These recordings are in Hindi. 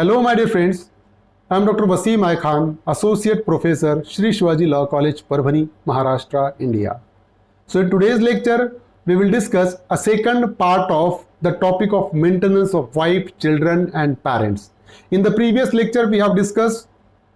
Hello, my dear friends. I am Dr. Wasim I Khan, Associate Professor, Shri Shivaji Law College, Parbhani, Maharashtra, India. So, in today's lecture, we will discuss a second part of the topic of maintenance of wife, children, and parents. In the previous lecture, we have discussed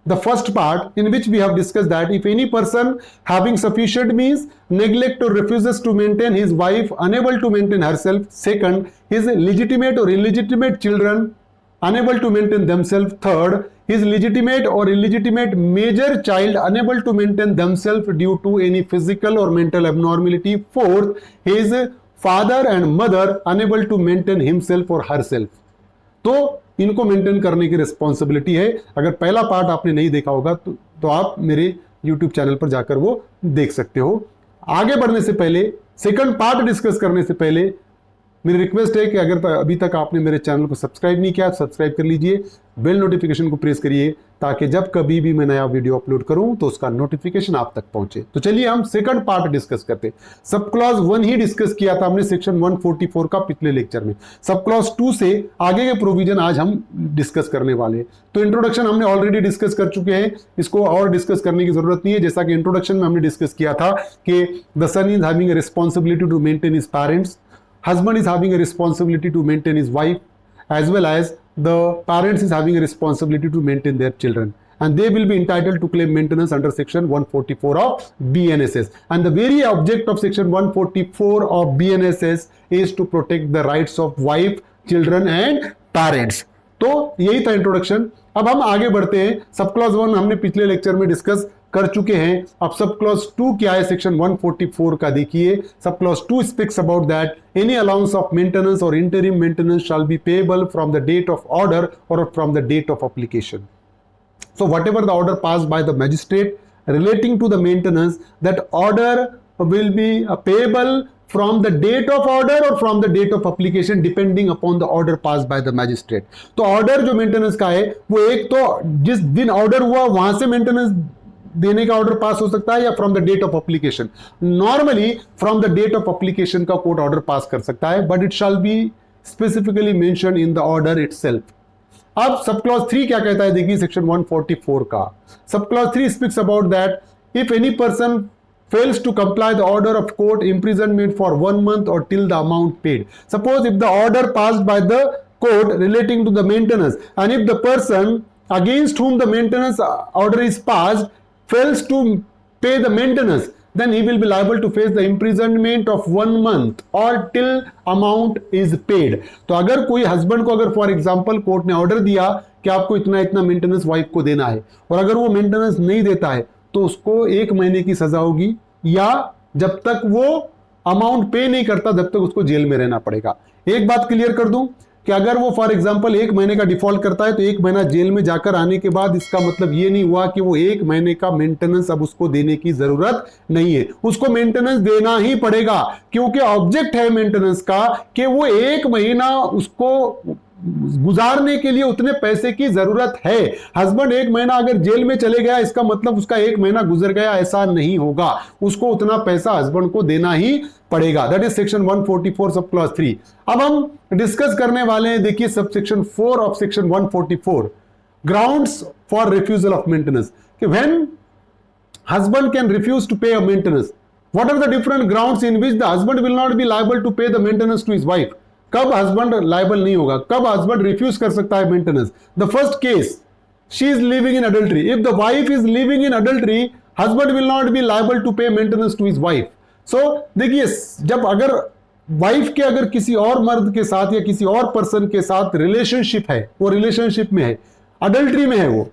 the first part, in which we have discussed that if any person having sufficient means neglect or refuses to maintain his wife, unable to maintain herself. Second, his legitimate or illegitimate children unable to maintain themselves. Third, his legitimate or illegitimate major child unable to maintain themselves due to any physical or mental abnormality. Fourth, his father and mother unable to maintain himself or herself. तो इनको मेंटेन करने की रिस्पॉन्सिबिलिटी है. अगर पहला पार्ट आपने नहीं देखा होगा तो आप मेरे YouTube चैनल पर जाकर वो देख सकते हो. आगे बढ़ने से पहले, सेकंड पार्ट डिस्कस करने से पहले मेरी रिक्वेस्ट है कि अगर अभी तक आपने मेरे चैनल को सब्सक्राइब नहीं किया, सब्सक्राइब कर लीजिए, बेल नोटिफिकेशन को प्रेस करिए ताकि जब कभी भी मैं नया वीडियो अपलोड करूं तो उसका नोटिफिकेशन आप तक पहुंचे. तो चलिए हम सेकंड पार्ट डिस्कस करते हैं. सब क्लॉज 1 ही डिस्कस किया था हमने सेक्शन 144 का पिछले लेक्चर में. सब क्लॉज 2 से आगे के प्रोविजन आज हम डिस्कस करने वाले हैं. तो इंट्रोडक्शन हमने ऑलरेडी डिस्कस कर चुके हैं, इसको और डिस्कस करने की जरूरत नहीं है. जैसा कि इंट्रोडक्शन में हमने डिस्कस किया था कि the son is having a responsibility to maintain his parents, husband is having a responsibility to maintain his wife, as well as the parents is having a responsibility to maintain their children, and they will be entitled to claim maintenance under section 144 of BNSS. And the very object of section 144 of BNSS is to protect the rights of wife, children and parents. तो यही था इंट्रोडक्शन. अब हम आगे बढ़ते हैं. सब क्लॉज 1 हमने पिछले लेक्चर में डिस्कस कर चुके हैं. अब सब क्लॉज 2 क्या है सेक्शन 144 का देखिए. Sub clause 2 speaks about that any allowance of maintenance और interim maintenance shall be payable from the date of order और from the date of application. So whatever the order passed by the magistrate relating to the maintenance, that order will be payable from the date of order or from the date of application depending upon the order passed by the magistrate. तो order जो maintenance का है वो एक तो जिस दिन order हुआ वहां से maintenance देने का ऑर्डर पास हो सकता है या from the date of application. Normally from the date of application का कोर्ट ऑर्डर पास कर सकता है, but it shall be specifically mention in the order itself. अब सब क्लॉज 3 क्या कहता है देखिए सेक्शन 144 का. Sub clause 3 speaks about that if any person fails to comply the order of court, imprisonment for 1 month or till the amount paid. Suppose if the order passed by the court relating to the maintenance, and if the person against whom the maintenance order is passed fails to pay the maintenance, then he will be liable to face the imprisonment of 1 month or till amount is paid. तो अगर कोई हस्बैंड को अगर फॉर एग्जांपल कोर्ट ने ऑर्डर दिया कि आपको इतना इतना मेंटेनेंस वाइफ को देना है और अगर वो मेंटेनेंस नहीं देता है तो उसको 1 महीने की सजा होगी, या जब तक वो अमाउंट पे नहीं करता तब तक उसको जेल में रहना पड़ेगा. एक बात क्लियर कर दूं कि अगर वो फॉर एग्जांपल 1 महीने का डिफॉल्ट करता है तो 1 महीना जेल में जाकर आने के बाद इसका मतलब ये नहीं हुआ कि वो 1 महीने का मेंटेनेंस अब उसको देने की जरूरत नहीं है. उसको मेंटेनेंस देना ही पड़ेगा क्योंकि ऑब्जेक्ट है मेंटेनेंस का कि वो 1 महीना उसको गुजारने के लिए उतने पैसे की जरूरत है. हस्बैंड 1 महीना अगर जेल में चले गया इसका मतलब उसका 1 महीना गुजर गया ऐसा नहीं होगा. उसको उतना पैसा हस्बैंड को देना ही पड़ेगा. That is section 144 sub clause 3. अब हम डिस्कस करने वाले हैं देखिए sub section 4 of section 144 grounds for refusal of maintenance. कि when husband can refuse to pay a maintenance, what are the different grounds in which the husband will not be liable to pay the maintenance to his wife. कब हस्बैंड लायबल नहीं होगा, कब हस्बैंड रिफ्यूज कर सकता है maintenance. The first case, she is living in adultery. If the wife is living in adultery, husband will not be liable to pay maintenance to his wife. So देखिए जब अगर वाइफ के अगर किसी और मर्द के साथ या किसी और पर्सन के साथ रिलेशनशिप है, वो रिलेशनशिप में है, अडल्ट्री में है वो,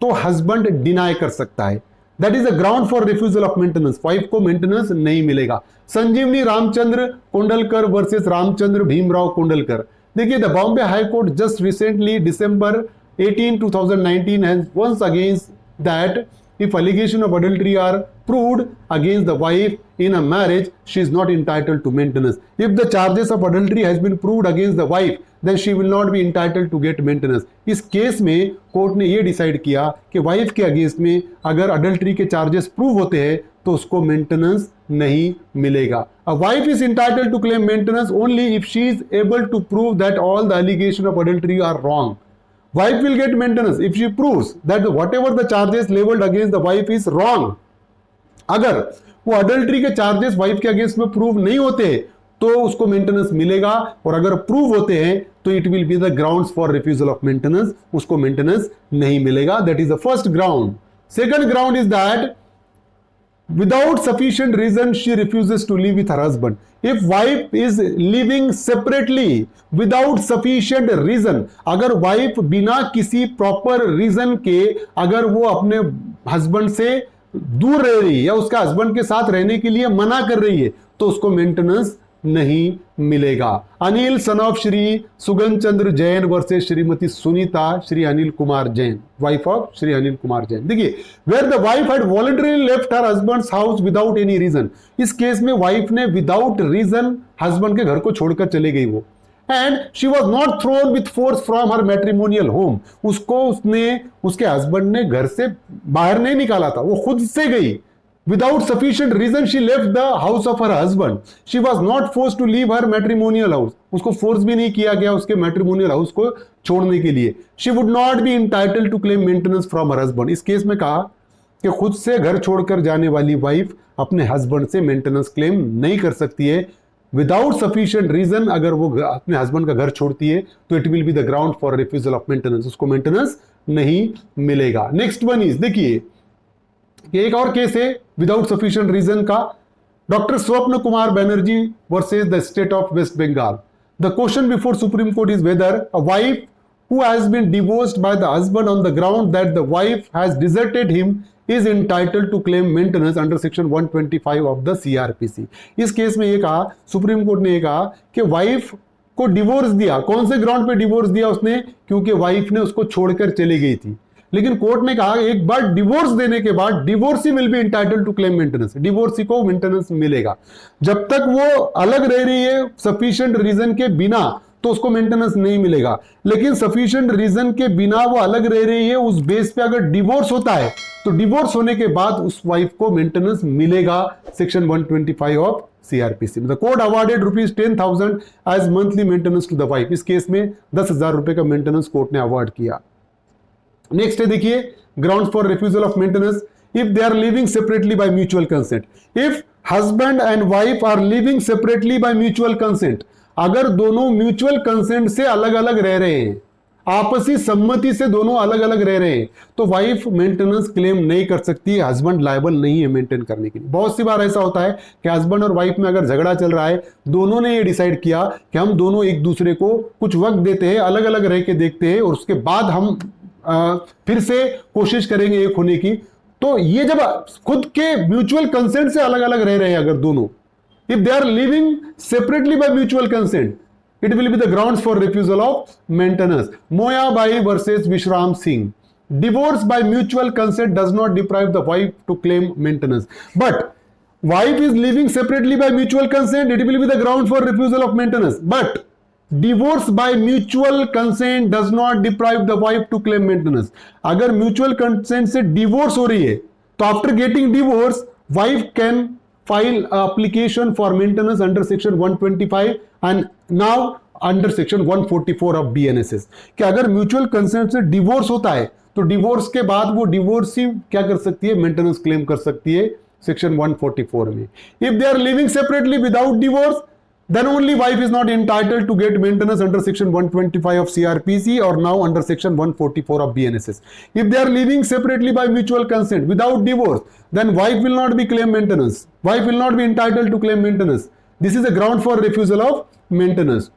तो हस्बैंड डिनाई कर सकता है. That is a ground for refusal of maintenance. Wife को मेंटेनेंस नहीं मिलेगा. संजीवनी रामचंद्र कोंडलकर वर्सेस रामचंद्र भीमराव कोंडलकर. देखिए the Bombay high court just recently December 18, 2019 has once against that if allegation of adultery are proved against the wife in a marriage, she is not entitled to maintenance. If the charges of adultery has been proved against the wife, then she will not be entitled to get maintenance. इस केस में कोर्ट ने ये डिसाइड किया कि वाइफ के अगेंस्ट में अगर अडल्ट्री के चार्जेस प्रूव होते हैं तो उसको मेंटेनेंस नहीं मिलेगा. A wife is entitled to claim maintenance only if she is able to prove that all the allegations of adultery are wrong. wife will get maintenance if she proves that whatever the charges leveled against the wife is wrong. अगर वो अडल्ट्री के चार्जेस वाइफ के अगेंस्ट में प्रूव नहीं होते तो उसको मेंटेनेंस मिलेगा, और अगर प्रूव होते हैं तो it will be the grounds for refusal of maintenance, उसको मेंटेनेंस नहीं मिलेगा. That is the first ground. Second ground is that without sufficient reason she refuses to live with her husband. If wife is living separately without sufficient reason, अगर वाइफ बिना किसी प्रॉपर रीजन के अगर वो अपने हस्बैंड से दूर रह रही है या उसका हस्बैंड के साथ रहने के लिए मना कर रही है तो उसको मेंटेनेंस नहीं मिलेगा. Anil son of Shri Sugan Chandra Jain versus Shrimati Sunita Shri Anil Kumar Jain, wife of Shri Anil Kumar Jain. देखिए, where the wife had voluntarily left her husband's house without any reason. इस केस में वाइफ ने विदाउट रीजन हस्बैंड के घर को छोड़कर चले गई वो, and she was not thrown with force from her matrimonial home. उसको उसके हस्बैंड ने घर से बाहर नहीं निकाला था, वो खुद से गई. Without sufficient reason, she left the house of her husband. She was not forced to leave her matrimonial house. उसको फोर्स भी नहीं किया गया उसके मैट्रिमोनियल हाउस को छोड़ने के लिए. She would not be entitled to claim maintenance from her husband. इस केस में कहा कि खुद से घर छोड़कर जाने वाली वाइफ अपने हस्बैंड से मेंटेनेंस क्लेम नहीं कर सकती है. विदाउट सफिशिएंट रीजन अगर वो अपने हस्बैंड का घर छोड़ती है तो it will be the ground for refusal of maintenance, उसको मेंटेनेंस नहीं मिलेगा. नेक्स्ट वन इज, देखिए एक और केस है विदाउट सफिशिएंट रीजन का. Doctor Swapan Kumar Banerjee versus the state of West Bengal. The question before supreme court is whether a wife who has been divorced by the husband on the ground that the wife has deserted him is entitled to claim maintenance under section 125 of the CRPC. इस केस में ये कहा, सुप्रीम कोर्ट ने ये कहा कि वाइफ को डिवोर्स दिया. कौन से ग्राउंड पे डिवोर्स दिया उसने? क्योंकि वाइफ ने उसको छोड़कर चली गई थी. लेकिन कोर्ट ने कहा एक बार डिवोर्स देने के बाद divorcee will be entitled to claim maintenance. Divorcee को मेंटेनेंस मिलेगा. जब तक वो अलग रह रही है सफिशिएंट रीजन के बिना तो उसको मेंटेनेंस नहीं मिलेगा. लेकिन सफिशिएंट रीजन के बिना वो अलग रह रही है उस बेस पे अगर डिवोर्स होता है तो डिवोर्स होने के बाद उस वाइफ को मेंटेनेंस मिलेगा. Section 125 of CRPC. The court awarded ₹10,000 as monthly maintenance to the wife. इस केस में 10,000 रुपए का मेंटेनेंस कोर्ट ने अवार्ड किया. नेक्स्ट है देखिए ground for refusal of maintenance. If they are living separately by mutual consent. If husband and wife are living separately by mutual consent, अगर दोनों म्यूचुअल कंसेंट से अलग अलग रह रहे हैं, आपसी सम्मति से दोनों अलग अलग रह रहे हैं, तो वाइफ मेंटेनेंस क्लेम नहीं कर सकती. हस्बैंड लायबल नहीं है मेंटेन करने के लिए. बहुत सी बार ऐसा होता है कि हस्बैंड और वाइफ में अगर झगड़ा चल रहा है, दोनों ने ये डिसाइड किया कि हम दोनों एक दूसरे को कुछ वक्त देते हैं, अलग अलग रह के देखते हैं और उसके बाद हम फिर से कोशिश करेंगे एक होने की. तो ये जब खुद के म्यूचुअल कंसेंट से अलग अलग रह रहे हैं अगर दोनों, if they are living separately by mutual consent, it will be the grounds for refusal of maintenance. Moya Bai versus Vishram Singh. Divorce by mutual consent does not deprive the wife to claim maintenance. But wife is living separately by mutual consent, it will be the ground for refusal of maintenance. But divorce by mutual consent does not deprive the wife to claim maintenance. अगर mutual consent से divorce हो रही है तो after getting divorce, wife can file application for maintenance under section 125 and now under section 144 of BNSS. कि अगर म्यूचुअल कंसेंट से डिवोर्स होता है तो डिवोर्स के बाद वो डिवोर्सी क्या कर सकती है? मेंटेनेंस क्लेम कर सकती है सेक्शन 144 में. If they are living separately without divorce then only wife is not entitled to get maintenance under section 125 of CRPC or now under section 144 of BNSS. If they are living separately by mutual consent without divorce, then wife will not be claim maintenance. Wife will not be entitled to claim maintenance. This is a ground for refusal of maintenance.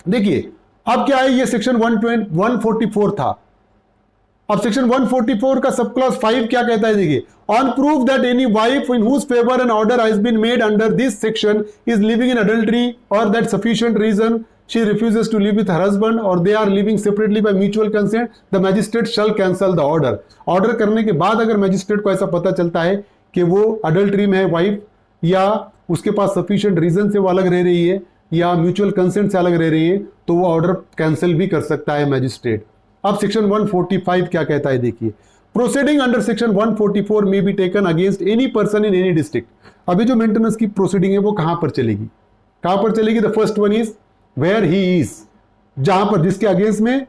देखिए अब क्या है, ये सेक्शन 144 था. अब सेक्शन 144 का सब क्लॉज 5 क्या कहता है? देखिए, on proof that any wife in whose favour an order has been made under this section is living in adultery और that sufficient reason she refuses to live with her husband और they are living separately by mutual consent, the magistrate shall cancel the order. Order करने के बाद अगर मैजिस्ट्रेट को ऐसा पता चलता है कि वो अडल्ट्री में है वाइफ, या उसके पास सफिशिएंट रीजन से वो अलग रह रही है या म्यूचुअल कंसेंट से अलग रह रही है, तो वो ऑर्डर कैंसिल भी कर सकता है मैजिस्ट्रेट. अब सेक्शन 145 क्या कहता है? देखिए, प्रोसीडिंग अंडर सेक्शन 144 में be taken against any person in any district. अभी जो मेंटेनेंस की प्रोसीडिंग है वो कहां पर चलेगी? कहां पर चलेगी? The first one is where he is, जहां पर जिसके अगेंस्ट में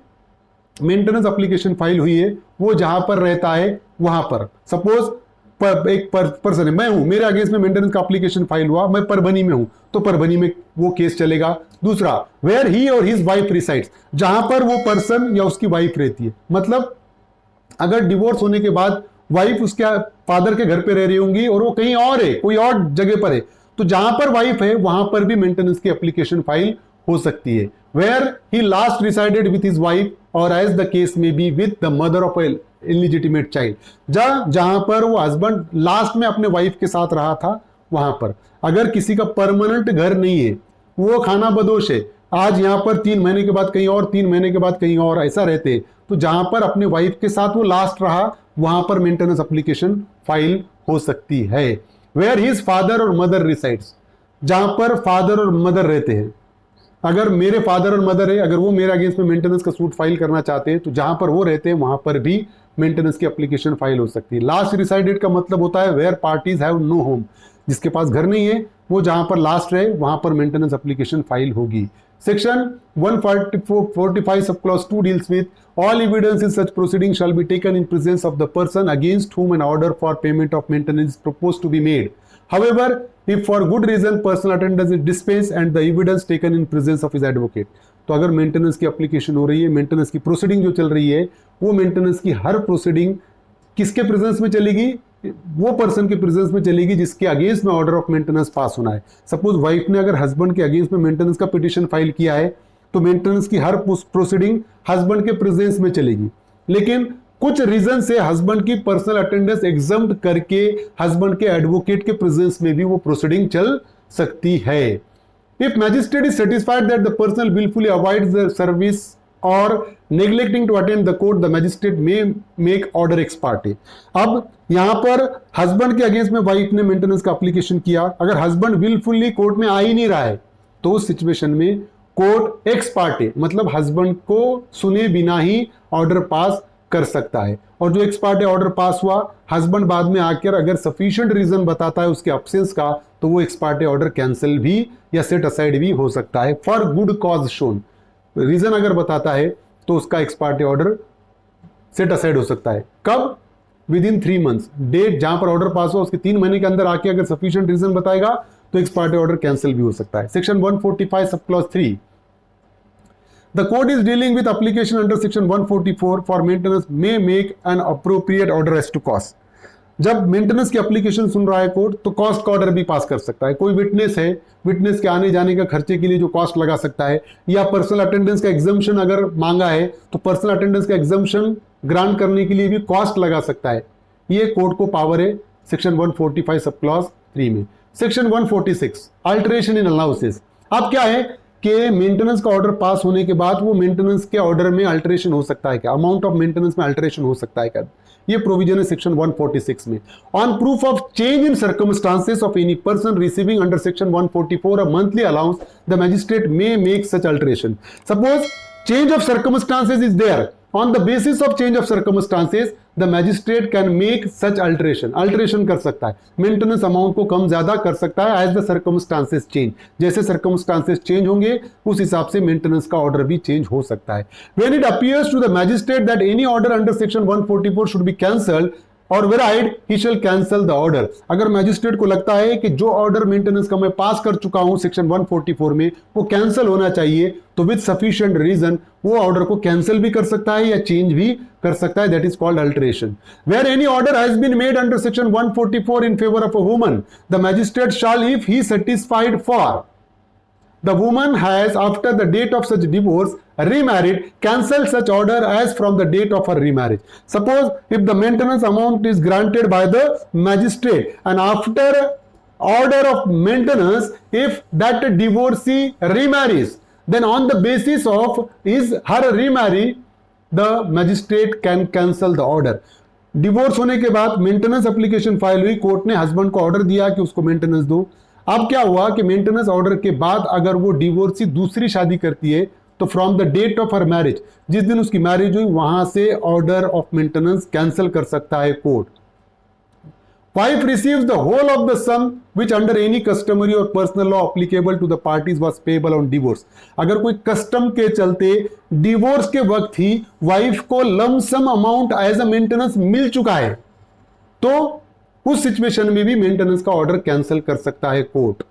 मेंटेनेंस एप्लीकेशन फाइल हुई है वो जहां पर रहता है वहां पर। सपोज एक पर्सन है, मैं हूं, मेरे अगेंस्ट में मेंटेनेंस का एप्लीकेशन फाइल हुआ, मैं परभनी में हूं, तो परभनी में वो केस चलेगा। दूसरा, वेयर ही और हिज वाइफ रिसाइड्स, जहां पर वो पर्सन या उसकी वाइफ रहती है। मतलब अगर डिवोर्स होने के बाद वाइफ उसके फादर के घर पे रह रही होंगी और वो कहीं और है, कोई और जगह पर है, तो जहां पर वाइफ है वहां पर भी मेंटेनेंस की एप्लीकेशन फाइल हो सकती है। Where he last resided with his wife और as the case may be with the mother of illegitimate child, जहां पर वो हस्बैंड लास्ट में अपने वाइफ के साथ रहा था वहां पर। अगर किसी का परमानेंट घर नहीं है, वो खाना बदोश है, आज यहां पर 3 महीने के बाद कहीं और, 3 महीने के बाद कहीं और, ऐसा रहते, तो जहां पर अपने वाइफ के साथ वो लास्ट रहा वहां पर मेंटेनेंस एप्लीकेशन फाइल हो सकती है। वेयर हिज फादर और मदर रिसाइड्स, जहां पर फादर और मदर रहते हैं। अगर मेरे फादर और मदर है, अगर वो मेरे अगेंस्ट में मेंटेनेंस का सूट फाइल करना चाहते हैं, तो जहां पर वो रहते हैं वहां पर भी मेंटेनेंस की एप्लीकेशन फाइल हो सकती है। लास्ट रिसाइडेड का मतलब होता है where parties have no home, जिसके पास घर नहीं है वो जहां पर लास्ट रहे वहां पर मेंटेनेंस एप्लीकेशन फाइल होगी। सेक्शन 145 सब clause 2 deals with all evidence in such proceeding shall be taken in presence of the person against whom an order for payment of maintenance is proposed to be made. However, if for good reason personal attendance is dispensed and the evidence taken in presence of his advocate, तो अगर मेंटेनेंस की एप्लीकेशन हो रही है, मेंटेनेंस की प्रोसीडिंग जो चल रही है, वो मेंटेनेंस की हर प्रोसीडिंग किसके प्रेजेंस में चलेगी? वो पर्सन के प्रेजेंस में चलेगी जिसके अगेंस्ट में ऑर्डर ऑफ मेंटेनेंस पास होना है। सपोज वाइफ ने अगर हस्बैंड के अगेंस्ट में मेंटेनेंस का पिटिशन फाइल किया है, तो मेंटेनेंस की हर प्रोसीडिंग हस्बैंड के प्रेजेंस में चलेगी। लेकिन कुछ रीजन से हस्बैंड की पर्सनल अटेंडेंस एग्जम्प्ट करके हस्बैंड के एडवोकेट के प्रेजेंस में भी वो प्रोसीडिंग चल सकती है। If magistrate is satisfied that the person wilfully avoids the service और neglecting to attend the court, the magistrate may make order ex parte यहां पर हस्बैंड के अगेंस्ट में वाइफ ने मेंटेनेंस का एप्लीकेशन किया, अगर हस्बैंड विलफुली कोर्ट में आ ही नहीं रहा है, तो उस सिचुएशन में कोर्ट एक्स पार्टी मतलब हस्बैंड को सुने बिना ही ऑर्डर पास कर सकता है। और जो एक्स पार्टी ऑर्डर पास हुआ, हस्बैंड बाद में आकर अगर सफिशिएंट रीजन बताता है उसके अब्सेंस का, तो वो एक्स पार्टी ऑर्डर कैंसिल भी या सेट असाइड भी हो सकता है। For good cause shown, reason अगर बताता है तो उसका ex parte order set aside हो सकता है। कब? विद इन 3 मंथ्स, डेट जहां पर ऑर्डर पास हुआ उसके 3 महीने के अंदर आके अगर सफिशिएंट रीजन बताएगा तो एक्स पार्टी ऑर्डर कैंसिल भी हो सकता है। Section 145 sub clause 3, the court is dealing with application under section 144 for maintenance may make an appropriate order as to cost। जब मेंटेनेंस की एप्लीकेशन सुन रहा है कोर्ट, तो कॉस्ट का ऑर्डर भी पास कर सकता है। कोई विटनेस है, विटनेस के आने जाने का खर्चे के लिए जो कॉस्ट लगा सकता है, या पर्सनल अटेंडेंस का एग्जम्पशन अगर मांगा है तो पर्सनल अटेंडेंस का एग्जम्पशन ग्रांट करने के लिए भी कॉस्ट लगा सकता है। ये कोर्ट को पावर है सेक्शन 145 सब क्लॉज 3 में। सेक्शन 146 अल्टरेशन इन अलाउंसेस। अब क्या है कि मेंटेनेंस का ऑर्डर पास होने के बाद वो मेंटेनेंस के ऑर्डर में अल्टरेशन हो सकता है क्या, अमाउंट ऑफ मेंटेनेंस में अल्टरेशन हो सकता है क्या, ये प्रोविजन है सेक्शन 146 में। On proof of change in circumstances of any person receiving under section 144 a monthly allowance, the magistrate may make such alteration. Suppose change of circumstances is there, on the basis of change of circumstances the magistrate can make such alteration कर सकता है, मेंटेनेंस अमाउंट को कम ज्यादा कर सकता है as the circumstances change, जैसे circumstances चेंज होंगे उस हिसाब से मेंटेनेंस का ऑर्डर भी चेंज हो सकता है। when it appears to the magistrate that any order under section 144 should be cancelled और varied he shall cancel the order. अगर मैजिस्ट्रेट को लगता है कि जो ऑर्डर मेंटेनेंस का मैं पास कर चुका हूं सेक्शन 144 में वो कैंसिल होना चाहिए, तो विद सफिशिएंट रीजन वो ऑर्डर को कैंसिल भी कर सकता है या चेंज भी कर सकता है। That is called alteration. Where any order has been made under section 144 in favour of a woman, the magistrate shall, if he satisfied for the woman has after the date of such divorce remarried, cancel such order as from the date of her remarriage. Suppose if the maintenance amount is granted by the magistrate and after order of maintenance if that divorcee remarries, then on the basis of is her remarry the magistrate can cancel the order. Divorce होने के बाद मेंटेनेंस एप्लीकेशन फाइल हुई, कोर्ट ने हस्बैंड को ऑर्डर दिया कि उसको मेंटेनेंस दो। अब क्या हुआ कि मेंटेनेंस ऑर्डर के बाद अगर वो डिवोर्सी दूसरी शादी करती है तो from the date of her marriage, जिस दिन उसकी मैरिज हुई वहां से ऑर्डर ऑफ मेंटेनेंस कैंसिल कर सकता है court. Wife receives the whole of the sum which under any customary or personal law applicable to the parties was payable on divorce. अगर कोई कस्टम के चलते डिवोर्स के वक्त ही वाइफ को lump sum amount as a maintenance मिल चुका है, तो उस सिचुएशन में भी मेंटेनेंस का ऑर्डर कैंसिल कर सकता है कोर्ट.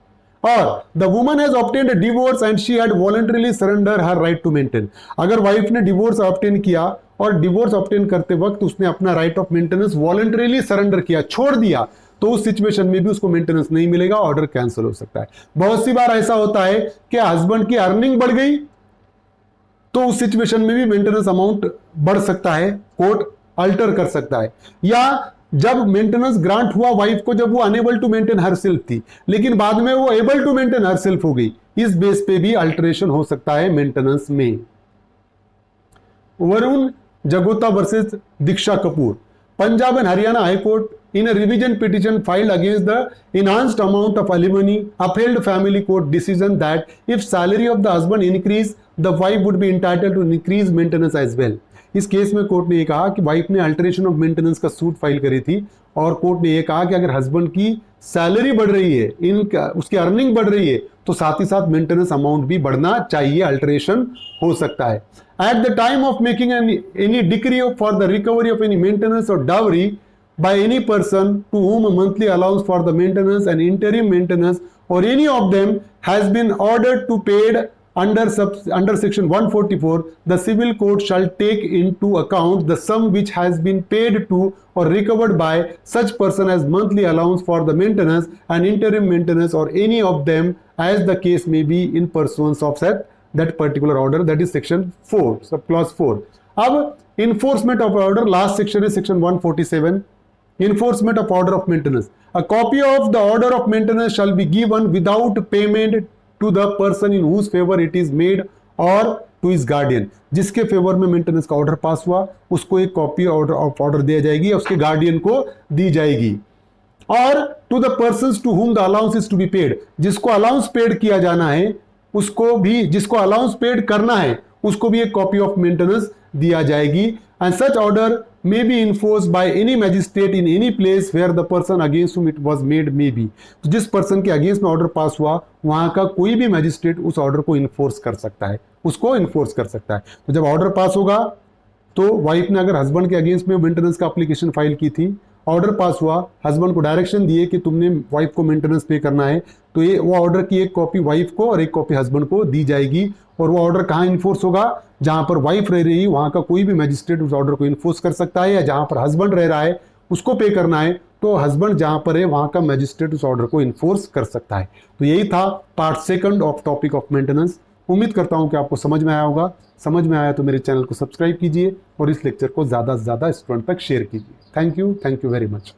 और the woman has obtained divorce and she had voluntarily surrender her right to maintain. अगर वाइफ ने डिवोर्स ऑब्टेन किया और डिवोर्स ऑब्टेन करते वक्त उसने अपना right of maintenance voluntarily surrender किया, छोड़ दिया, तो उस सिचुएशन में भी उसको मेंटेनेंस नहीं मिलेगा, ऑर्डर कैंसिल हो सकता है. बहुत सी बार ऐसा होता है कि हस्बैंड की अर्निंग बढ़ गई, तो उस सिचुएशन में भी मेंटेनेंस अमाउंट बढ़ सकता है, कोर्ट अल्टर कर सकता है. या जब मेंटेनेंस ग्रांट हुआ वाइफ को, जब वो अनेबल टू मेंटेन हरसेल्फ थी, लेकिन बाद में वो एबल टू मेंटेन हरसेल्फ हो गई, इस बेस पे भी अल्टरेशन हो सकता है मेंटेनेंस में. Varun Jagota versus Diksha Kapoor. Punjab and Haryana high court in a revision petition filed against the enhanced amount of alimony upheld family court decision that if salary of the husband increase, the wife would be entitled to increase maintenance as well. इस केस में कोर्ट ने ये कहा कि वाइफ ने अल्टरेशन ऑफ मेंटेनेंस का सूट फाइल करी थी, और कोर्ट ने ये कहा कि अगर हस्बैंड की सैलरी बढ़ रही है, उसकी अर्निंग बढ़ रही है, तो साथ ही साथ मेंटेनेंस अमाउंट भी बढ़ना चाहिए, अल्टरेशन हो सकता है. At the time of making any decree for the recovery of any maintenance और dowry by any person to whom a monthly allowance for the maintenance and interim maintenance or any of them has been ordered to paid under section 144, the civil court shall take into account the sum which has been paid to or recovered by such person as monthly allowance for the maintenance and interim maintenance or any of them as the case may be in pursuance of that particular order, that is section 4, sub clause 4. अब enforcement of order, last section is section 147. Enforcement of order of maintenance. A copy of the order of maintenance shall be given without payment to the person in whose favor it is made or to his guardian. जिसके फेवर में मेंटेनेंस का ऑर्डर पास हुआ, उसको एक कॉपी ऑफ ऑर्डर दिया जाएगी, उसके गार्डियन को दी जाएगी. और to the persons to whom the allowance is to be paid, जिसको अलाउंस पेड किया जाना है उसको भी, जिसको अलाउंस पेड करना है उसको भी एक कॉपी ऑफ मेंटेनेंस दिया जाएगी. And such order may be enforced by any magistrate in any place where the person against whom it was made may be. तो जिस पर्सन के अगेंस्ट में ऑर्डर पास हुआ, वहां का कोई भी मैजिस्ट्रेट उस ऑर्डर को इन्फोर्स कर सकता है, उसको इन्फोर्स कर सकता है. तो जब ऑर्डर पास होगा, तो वाइफ ने अगर हस्बैंड के अगेंस्ट में मेंटेनेंस का एप्लीकेशन फाइल की थी, ऑर्डर पास हुआ, हस्बैंड को डायरेक्शन दिए कि तुमने वाइफ को मेंटेनेंस पे करना है, तो ये वो ऑर्डर की एक कॉपी वाइफ को और एक कॉपी हस्बैंड को दी जाएगी. और वो ऑर्डर कहाँ इन्फोर्स होगा? जहां पर वाइफ रह रही है वहां का कोई भी मैजिस्ट्रेट उस ऑर्डर को इन्फोर्स कर सकता है, या जहां पर हस्बैंड रह रहा है उसको पे करना है, तो हस्बैंड जहां पर है वहां का मैजिस्ट्रेट उस ऑर्डर को इन्फोर्स कर सकता है. तो यही था part second of topic of maintenance. उम्मीद करता हूं कि आपको समझ में आया होगा. समझ में आया तो मेरे चैनल को सब्सक्राइब कीजिए और इस लेक्चर को ज़्यादा से ज़्यादा स्टूडेंट तक शेयर कीजिए. Thank you very much.